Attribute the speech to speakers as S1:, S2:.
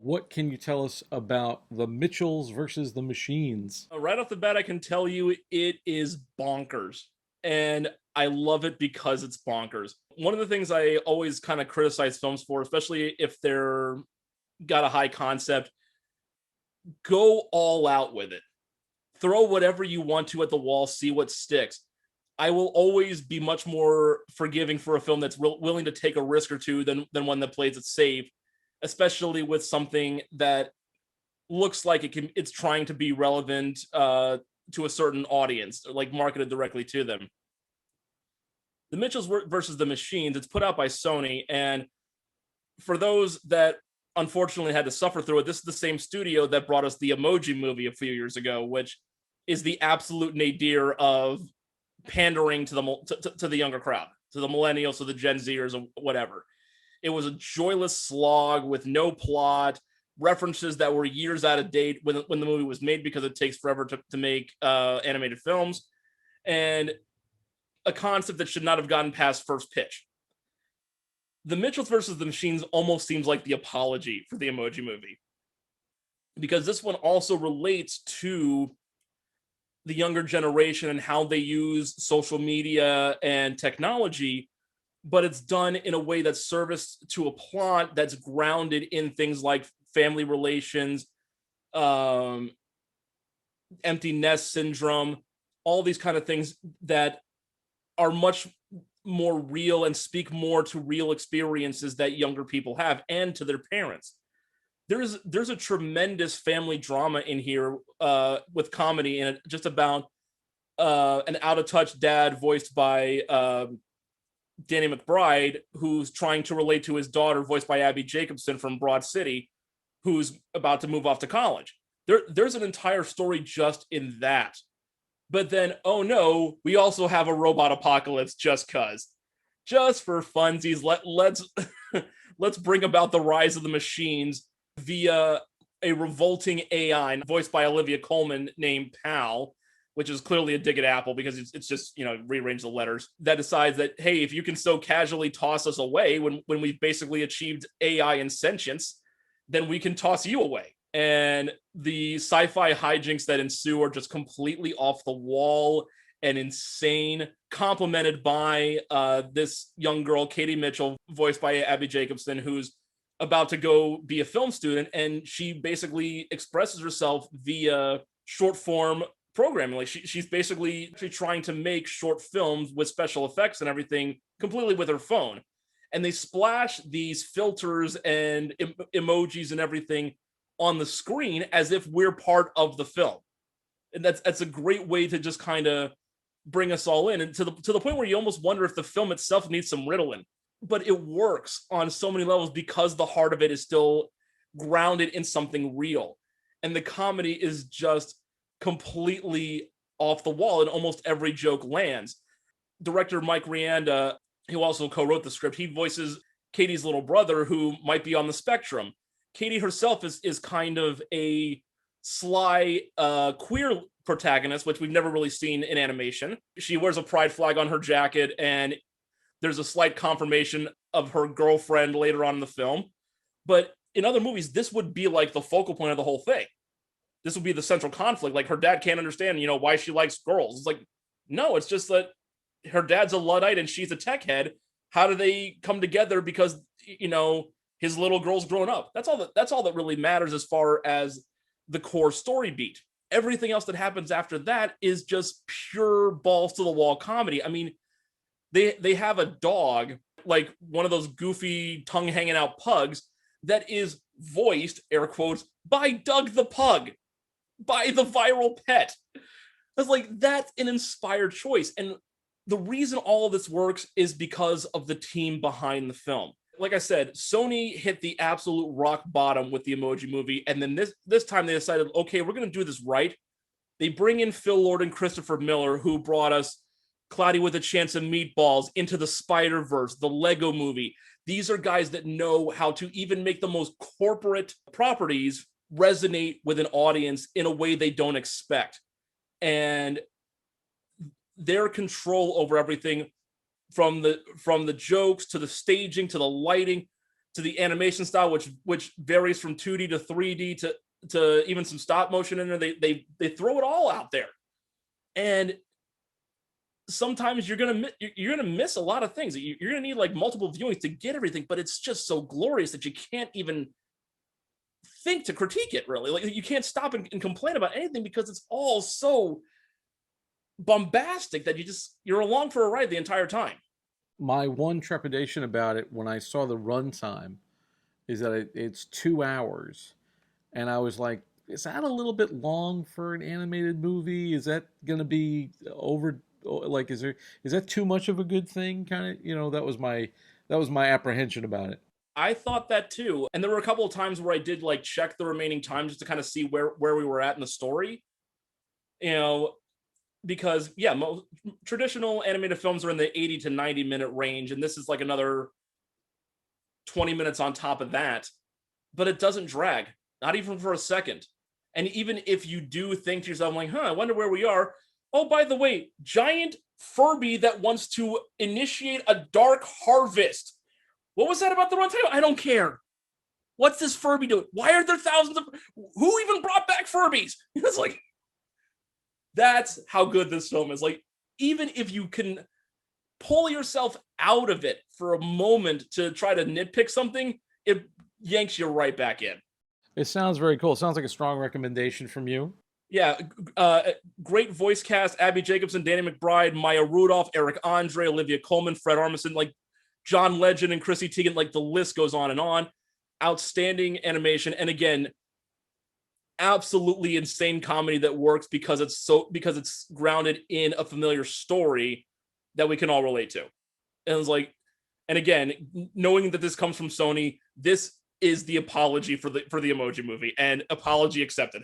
S1: What can you tell us about the Mitchells versus the Machines?
S2: Right off the bat, I can tell you it is bonkers. And I love it because it's bonkers. One of the things I always kind of criticize films for, especially if they're got a high concept, go all out with it. Throw whatever you want to at the wall, see what sticks. I will always be much more forgiving for a film that's willing to take a risk or two than one that plays it safe, especially with something that looks like it's trying to be relevant to a certain audience, like marketed directly to them. The Mitchells versus the Machines, it's put out by Sony, and for those that unfortunately had to suffer through it, this is the same studio that brought us the Emoji Movie a few years ago, which is the absolute nadir of pandering to the younger crowd, to the millennials, to the Gen Zers, or whatever. It was a joyless slog with no plot, references that were years out of date when the movie was made because it takes forever to make animated films, and a concept that should not have gotten past first pitch. The Mitchells versus the Machines almost seems like the apology for the Emoji Movie, because this one also relates to the younger generation and how they use social media and technology, but it's done in a way that's service to a plot that's grounded in things like family relations, um, empty nest syndrome, all these kind of things that are much more real and speak more to real experiences that younger people have and to their parents. There's a tremendous family drama in here with comedy and just about an out of touch dad voiced by Danny McBride, who's trying to relate to his daughter voiced by Abby Jacobson from Broad City, who's about to move off to college. There's an entire story just in that. But then, oh no, we also have a robot apocalypse just for funsies. Let's let's bring about the rise of the machines via a revolting AI voiced by Olivia Colman named Pal, which is clearly a dig at Apple because it's just, rearrange the letters, that decides that, hey, if you can so casually toss us away when we've basically achieved AI and sentience, then we can toss you away. And the sci-fi hijinks that ensue are just completely off the wall and insane, complemented by this young girl, Katie Mitchell, voiced by Abby Jacobson, who's about to go be a film student, and she basically expresses herself via short form programming. Like she's basically trying to make short films with special effects and everything completely with her phone. And they splash these filters and emojis and everything on the screen as if we're part of the film. And that's a great way to just kind of bring us all in, and to the point where you almost wonder if the film itself needs some Ritalin. But it works on so many levels because the heart of it is still grounded in something real. And the comedy is just completely off the wall, and almost every joke lands. Director Mike Rianda, who also co-wrote the script, he voices Katie's little brother, who might be on the spectrum. Katie herself is kind of a sly queer protagonist, which we've never really seen in animation. She wears a pride flag on her jacket, and there's a slight confirmation of her girlfriend later on in the film. But in other movies, this would be like the focal point of the whole thing. This would be the central conflict. Like, her dad can't understand, why she likes girls. It's like, no, it's just that her dad's a Luddite and she's a tech head. How do they come together? Because, his little girl's grown up. That's all that really matters as far as the core story beat. Everything else that happens after that is just pure balls to the wall comedy. I mean, they have a dog, like one of those goofy tongue hanging out pugs, that is voiced, air quotes, by Doug the Pug, by the viral pet. It's like, that's an inspired choice. And the reason all of this works is because of the team behind the film. Like I said, Sony hit the absolute rock bottom with the Emoji Movie, and then this time they decided, okay, we're going to do this right. They bring in Phil Lord and Christopher Miller, who brought us Cloudy with a Chance of Meatballs, Into the Spider-Verse, the Lego Movie. These are guys that know how to even make the most corporate properties resonate with an audience in a way they don't expect. And their control over everything, from the jokes to the staging to the lighting to the animation style, which varies from 2D to 3D to even some stop motion in there. They throw it all out there, and sometimes you're gonna miss a lot of things. You're gonna need like multiple viewings to get everything, but it's just so glorious that you can't even think to critique it. Really, like you can't stop and complain about anything because it's all so bombastic that you're along for a ride the entire time.
S1: My one trepidation about it when I saw the runtime is that it's 2 hours, and I was like, is that a little bit long for an animated movie? Is that going to be over? Like, is that too much of a good thing? Kind of, that was my apprehension about it.
S2: I thought that too, and there were a couple of times where I did like check the remaining time just to kind of see where we were at in the story. You know, because yeah, traditional animated films are in the 80 to 90-minute range, and this is like another 20 minutes on top of that, but it doesn't drag, not even for a second. And even if you do think to yourself, like, I wonder where we are. Oh, by the way, giant Furby that wants to initiate a dark harvest. What was that about the runtime? I don't care. What's this Furby doing? Why are there thousands of... Who even brought back Furbies? It's like, that's how good this film is. Like, even if you can pull yourself out of it for a moment to try to nitpick something, it yanks you right back in.
S1: It sounds very cool. It sounds like a strong recommendation from you.
S2: Yeah, great voice cast: Abby Jacobson, Danny McBride, Maya Rudolph, Eric Andre, Olivia Colman, Fred Armisen, like John Legend and Chrissy Teigen. Like the list goes on and on. Outstanding animation, and again, absolutely insane comedy that works because it's grounded in a familiar story that we can all relate to. And it's like, and again, knowing that this comes from Sony, this is the apology for the Emoji Movie, and apology accepted.